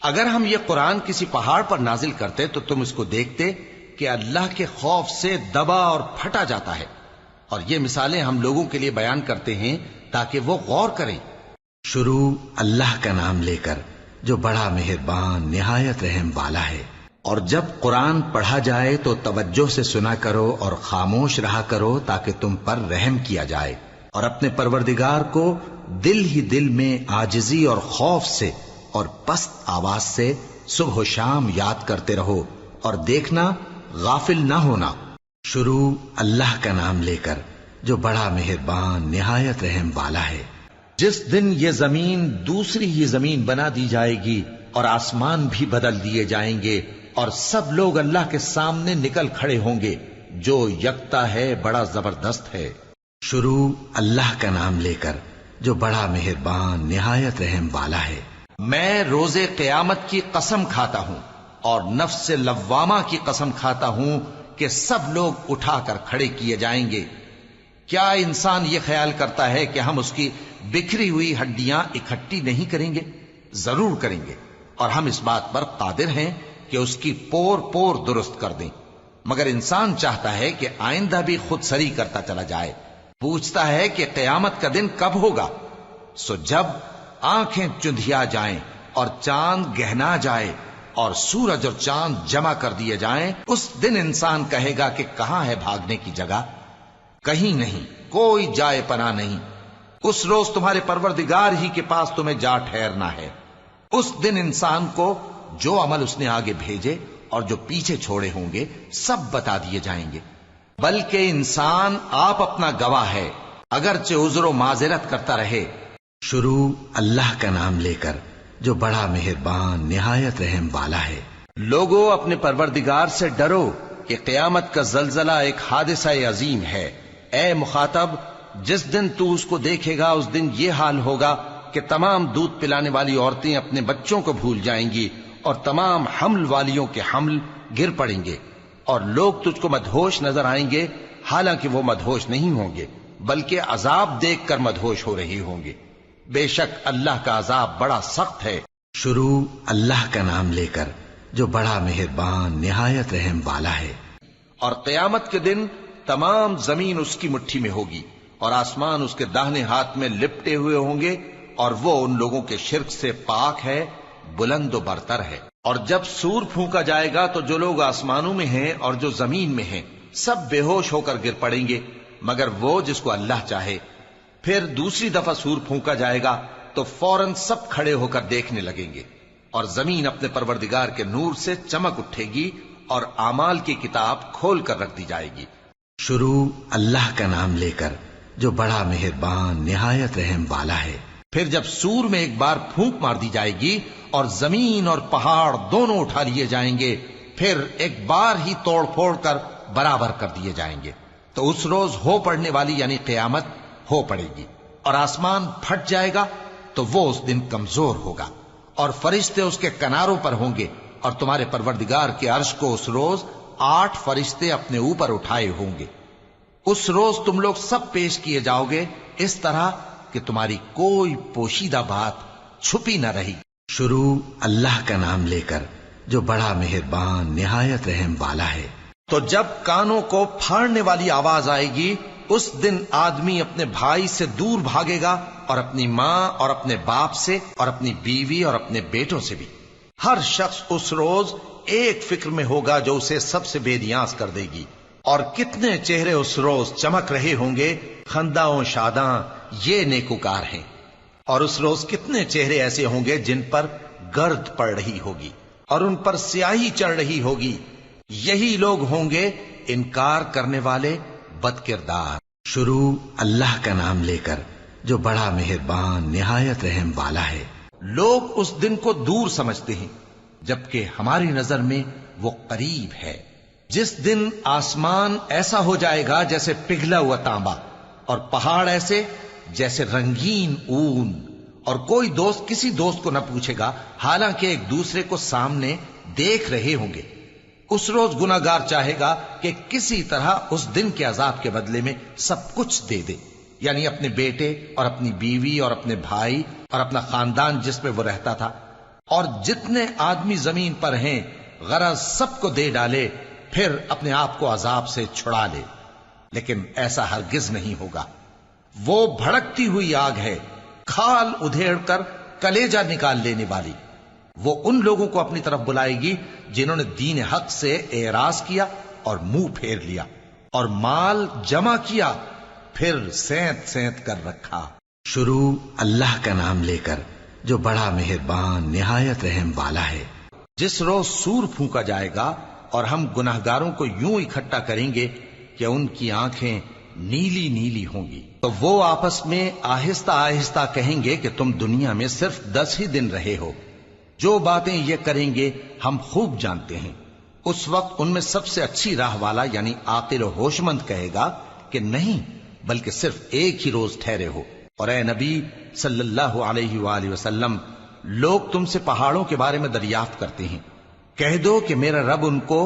اگر ہم یہ قرآن کسی پہاڑ پر نازل کرتے تو تم اس کو دیکھتے کہ اللہ کے خوف سے دبا اور پھٹا جاتا ہے، اور یہ مثالیں ہم لوگوں کے لیے بیان کرتے ہیں تاکہ وہ غور کریں۔ شروع اللہ کا نام لے کر جو بڑا مہربان نہایت رحم والا ہے۔ اور جب قرآن پڑھا جائے تو توجہ سے سنا کرو اور خاموش رہا کرو تاکہ تم پر رحم کیا جائے، اور اپنے پروردگار کو دل ہی دل میں عاجزی اور خوف سے اور پست آواز سے صبح و شام یاد کرتے رہو، اور دیکھنا غافل نہ ہونا۔ شروع اللہ کا نام لے کر جو بڑا مہربان نہایت رحم والا ہے۔ جس دن یہ زمین دوسری ہی زمین بنا دی جائے گی اور آسمان بھی بدل دیے جائیں گے، اور سب لوگ اللہ کے سامنے نکل کھڑے ہوں گے جو یکتا ہے، بڑا زبردست ہے۔ شروع اللہ کا نام لے کر جو بڑا مہربان نہایت رحم والا ہے۔ میں روز قیامت کی قسم کھاتا ہوں اور نفس لوامہ کی قسم کھاتا ہوں کہ سب لوگ اٹھا کر کھڑے کیے جائیں گے۔ کیا انسان یہ خیال کرتا ہے کہ ہم اس کی بکھری ہوئی ہڈیاں اکٹھی نہیں کریں گے؟ ضرور کریں گے، اور ہم اس بات پر قادر ہیں کہ اس کی پور پور درست کر دیں، مگر انسان چاہتا ہے کہ آئندہ بھی خود سری کرتا چلا جائے۔ پوچھتا ہے کہ قیامت کا دن کب ہوگا؟ سو جب آنکھیں چندھیا جائیں اور چاند گہنا جائے اور سورج اور چاند جمع کر دیے جائیں، اس دن انسان کہے گا کہ کہاں ہے بھاگنے کی جگہ؟ کہیں نہیں، کوئی جائے پناہ نہیں۔ اس روز تمہارے پروردگار ہی کے پاس تمہیں جا ٹھہرنا ہے۔ اس دن انسان کو جو عمل اس نے آگے بھیجے اور جو پیچھے چھوڑے ہوں گے سب بتا دیے جائیں گے، بلکہ انسان آپ اپنا گواہ ہے، اگرچہ عذر و معذرت کرتا رہے۔ شروع اللہ کا نام لے کر جو بڑا مہربان نہایت رحم والا ہے۔ لوگو اپنے پروردگار سے ڈرو کہ قیامت کا زلزلہ ایک حادثہ عظیم ہے۔ اے مخاطب، جس دن تو اس کو دیکھے گا اس دن یہ حال ہوگا کہ تمام دودھ پلانے والی عورتیں اپنے بچوں کو بھول جائیں گی، اور تمام حمل والیوں کے حمل گر پڑیں گے، اور لوگ تجھ کو مدہوش نظر آئیں گے، حالانکہ وہ مدہوش نہیں ہوں گے بلکہ عذاب دیکھ کر مدہوش ہو رہے ہوں گے۔ بے شک اللہ کا عذاب بڑا سخت ہے۔ شروع اللہ کا نام لے کر جو بڑا مہربان نہایت رحم والا ہے۔ اور قیامت کے دن تمام زمین اس کی مٹھی میں ہوگی، اور آسمان اس کے داہنے ہاتھ میں لپٹے ہوئے ہوں گے، اور وہ ان لوگوں کے شرک سے پاک ہے، بلند و برتر ہے۔ اور جب سور پھونکا جائے گا تو جو لوگ آسمانوں میں ہیں اور جو زمین میں ہیں سب بے ہوش ہو کر گر پڑیں گے، مگر وہ جس کو اللہ چاہے۔ پھر دوسری دفعہ سور پھونکا جائے گا تو فوراً سب کھڑے ہو کر دیکھنے لگیں گے، اور زمین اپنے پروردگار کے نور سے چمک اٹھے گی، اور اعمال کی کتاب کھول کر رکھ دی جائے گی۔ شروع اللہ کا نام لے کر جو بڑا مہربان نہایت رحم والا ہے۔ پھر جب سور میں ایک بار پھونک مار دی جائے گی اور زمین اور پہاڑ دونوں اٹھا لیے جائیں گے، پھر ایک بار ہی توڑ پھوڑ کر برابر کر دیے جائیں گے، تو اس روز ہو پڑنے والی یعنی قیامت ہو پڑے گی، اور آسمان پھٹ جائے گا تو وہ اس دن کمزور ہوگا، اور فرشتے اس کے کناروں پر ہوں گے، اور تمہارے پروردگار کے عرش کو اس روز 8 فرشتے اپنے اوپر اٹھائے ہوں گے۔ اس روز تم لوگ سب پیش کیے جاؤ گے اس طرح کہ تمہاری کوئی پوشیدہ بات چھپی نہ رہی۔ شروع اللہ کا نام لے کر جو بڑا مہربان نہایت رحم والا ہے۔ تو جب کانوں کو پھاڑنے والی آواز آئے گی اس دن آدمی اپنے بھائی سے دور بھاگے گا، اور اپنی ماں اور اپنے باپ سے، اور اپنی بیوی اور اپنے بیٹوں سے بھی۔ ہر شخص اس روز ایک فکر میں ہوگا جو اسے سب سے بے نیاز کر دے گی۔ اور کتنے چہرے اس روز چمک رہے ہوں گے، خنداں و شاداں یہ نیکوکار ہیں۔ اور اس روز کتنے چہرے ایسے ہوں گے جن پر گرد پڑ رہی ہوگی اور ان پر سیاہی چڑھ رہی ہوگی، یہی لوگ ہوں گے انکار کرنے والے بد کردار۔ شروع اللہ کا نام لے کر جو بڑا مہربان نہایت رحم والا ہے۔ لوگ اس دن کو دور سمجھتے ہیں جبکہ ہماری نظر میں وہ قریب ہے۔ جس دن آسمان ایسا ہو جائے گا جیسے پگھلا ہوا تانبا، اور پہاڑ ایسے جیسے رنگین اون، اور کوئی دوست کسی دوست کو نہ پوچھے گا حالانکہ ایک دوسرے کو سامنے دیکھ رہے ہوں گے۔ اس روز گناہگار چاہے گا کہ کسی طرح اس دن کے عذاب کے بدلے میں سب کچھ دے دے، یعنی اپنے بیٹے اور اپنی بیوی اور اپنے بھائی اور اپنا خاندان جس میں وہ رہتا تھا، اور جتنے آدمی زمین پر ہیں غرض سب کو دے ڈالے، پھر اپنے آپ کو عذاب سے چھڑا لے، لیکن ایسا ہرگز نہیں ہوگا۔ وہ بھڑکتی ہوئی آگ ہے، کھال ادھیڑ کر کلیجہ نکال لینے والی۔ وہ ان لوگوں کو اپنی طرف بلائے گی جنہوں نے دین حق سے اعراض کیا اور منہ پھیر لیا، اور مال جمع کیا پھر سینت سینت کر رکھا۔ شروع اللہ کا نام لے کر جو بڑا مہربان نہایت رحم والا ہے۔ جس روز سور پھونکا جائے گا اور ہم گناہگاروں کو یوں اکٹھا کریں گے کہ ان کی آنکھیں نیلی نیلی ہوں گی، تو وہ آپس میں آہستہ آہستہ کہیں گے کہ تم دنیا میں صرف 10 ہی دن رہے ہو، جو باتیں یہ کریں گے ہم خوب جانتے ہیں۔ اس وقت ان میں سب سے اچھی راہ والا یعنی عاقل و ہوش مند کہے گا کہ نہیں، بلکہ صرف ایک ہی روز ٹھہرے ہو۔ اور اے نبی صلی اللہ علیہ وآلہ وسلم، لوگ تم سے پہاڑوں کے بارے میں دریافت کرتے ہیں، کہہ دو کہ میرا رب ان کو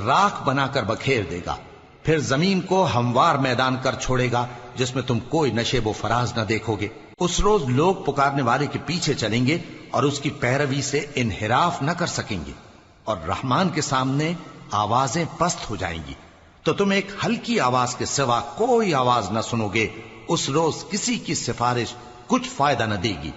راکھ بنا کر بکھیر دے گا، پھر زمین کو ہموار میدان کر چھوڑے گا جس میں تم کوئی نشیب و فراز نہ دیکھو گے۔ اس روز لوگ پکارنے والے کے پیچھے چلیں گے اور اس کی پیروی سے انحراف نہ کر سکیں گے، اور رحمان کے سامنے آوازیں پست ہو جائیں گی، تو تم ایک ہلکی آواز کے سوا کوئی آواز نہ سنو گے۔ اس روز کسی کی سفارش کچھ فائدہ نہ دے گی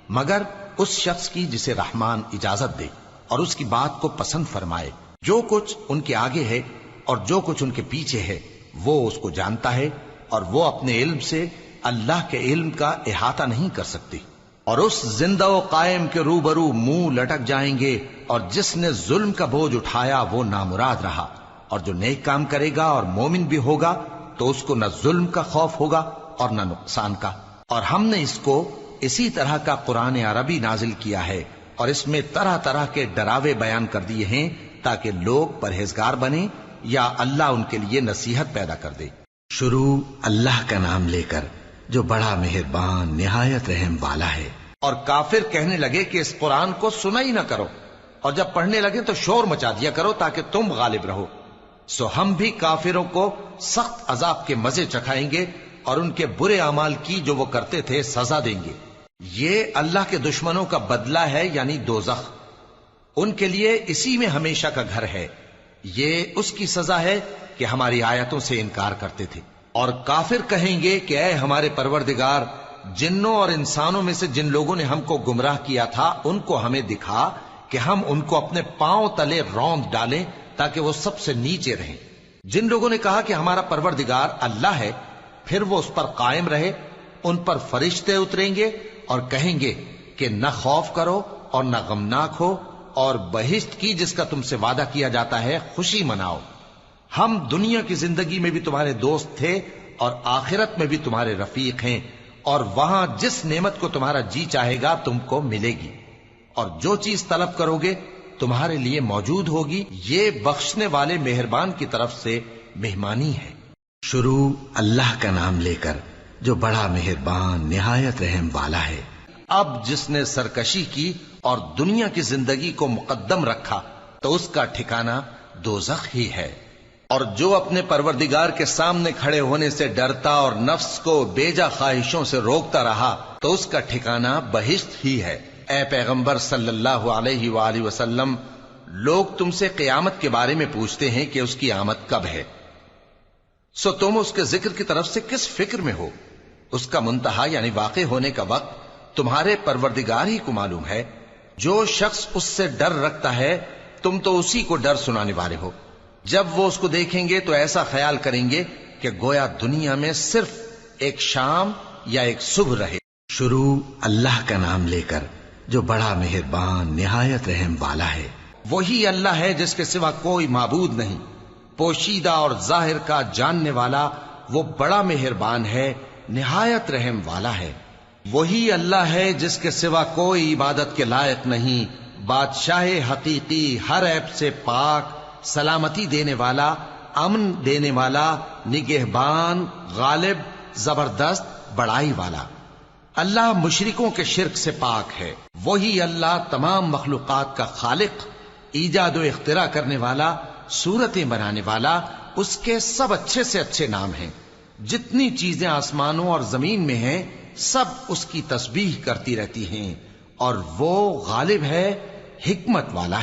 مگر اس شخص کی جسے رحمان اجازت دے اور اس کی بات کو پسند فرمائے۔ جو کچھ ان کے آگے ہے اور جو کچھ ان کے پیچھے ہے وہ اس کو جانتا ہے، اور وہ اپنے علم سے اللہ کے علم کا احاطہ نہیں کر سکتی۔ اور اس زندہ و قائم کے روبرو منہ لٹک جائیں گے، اور جس نے ظلم کا بوجھ اٹھایا وہ نامراد رہا، اور جو نیک کام کرے گا اور مومن بھی ہوگا تو اس کو نہ ظلم کا خوف ہوگا اور نہ نقصان کا۔ اور ہم نے اس کو اسی طرح کا قرآن عربی نازل کیا ہے، اور اس میں طرح طرح کے ڈراوے بیان کر دیے ہیں تاکہ لوگ پرہیزگار بنیں یا اللہ ان کے لیے نصیحت پیدا کر دے۔ شروع اللہ کا نام لے کر جو بڑا مہربان نہایت رحم والا ہے۔ اور کافر کہنے لگے کہ اس قرآن کو سنا ہی نہ کرو، اور جب پڑھنے لگے تو شور مچا دیا کرو تاکہ تم غالب رہو۔ سو ہم بھی کافروں کو سخت عذاب کے مزے چکھائیں گے اور ان کے برے اعمال کی جو وہ کرتے تھے سزا دیں گے۔ یہ اللہ کے دشمنوں کا بدلہ ہے یعنی دوزخ، ان کے لیے اسی میں ہمیشہ کا گھر ہے۔ یہ اس کی سزا ہے کہ ہماری آیتوں سے انکار کرتے تھے۔ اور کافر کہیں گے کہ اے ہمارے پروردگار، جنوں اور انسانوں میں سے جن لوگوں نے ہم کو گمراہ کیا تھا ان کو ہمیں دکھا کہ ہم ان کو اپنے پاؤں تلے روند ڈالیں تاکہ وہ سب سے نیچے رہیں۔ جن لوگوں نے کہا کہ ہمارا پروردگار اللہ ہے، پھر وہ اس پر قائم رہے، ان پر فرشتے اتریں گے اور کہیں گے کہ نہ خوف کرو اور نہ غمناک ہو، اور بہشت کی جس کا تم سے وعدہ کیا جاتا ہے خوشی مناؤ۔ ہم دنیا کی زندگی میں بھی تمہارے دوست تھے اور آخرت میں بھی تمہارے رفیق ہیں، اور وہاں جس نعمت کو تمہارا جی چاہے گا تم کو ملے گی، اور جو چیز طلب کرو گے تمہارے لیے موجود ہوگی۔ یہ بخشنے والے مہربان کی طرف سے مہمانی ہے۔ شروع اللہ کا نام لے کر جو بڑا مہربان نہایت رحم والا ہے۔ اب جس نے سرکشی کی اور دنیا کی زندگی کو مقدم رکھا تو اس کا ٹھکانہ دوزخ ہی ہے، اور جو اپنے پروردگار کے سامنے کھڑے ہونے سے ڈرتا اور نفس کو بیجا خواہشوں سے روکتا رہا تو اس کا ٹھکانہ بہشت ہی ہے۔ اے پیغمبر صلی اللہ علیہ وآلہ وسلم، لوگ تم سے قیامت کے بارے میں پوچھتے ہیں کہ اس کی آمد کب ہے، سو تم اس کے ذکر کی طرف سے کس فکر میں ہو؟ اس کا منتہا یعنی واقع ہونے کا وقت تمہارے پروردگار ہی کو معلوم ہے۔ جو شخص اس سے ڈر رکھتا ہے تم تو اسی کو ڈر سنانے والے ہو۔ جب وہ اس کو دیکھیں گے تو ایسا خیال کریں گے کہ گویا دنیا میں صرف ایک شام یا ایک صبح رہے۔ شروع اللہ کا نام لے کر جو بڑا مہربان نہایت رحم والا ہے۔ وہی اللہ ہے جس کے سوا کوئی معبود نہیں، پوشیدہ اور ظاہر کا جاننے والا، وہ بڑا مہربان ہے، نہایت رحم والا ہے۔ وہی اللہ ہے جس کے سوا کوئی عبادت کے لائق نہیں، بادشاہ حقیقی، ہر عیب سے پاک، سلامتی دینے والا، امن دینے والا، نگہبان، غالب، زبردست، بڑائی والا۔ اللہ مشرکوں کے شرک سے پاک ہے۔ وہی اللہ تمام مخلوقات کا خالق، ایجاد و اختراع کرنے والا، صورتیں بنانے والا، اس کے سب اچھے سے اچھے نام ہیں۔ جتنی چیزیں آسمانوں اور زمین میں ہیں سب اس کی تسبیح کرتی رہتی ہیں، اور وہ غالب ہے حکمت والا ہے.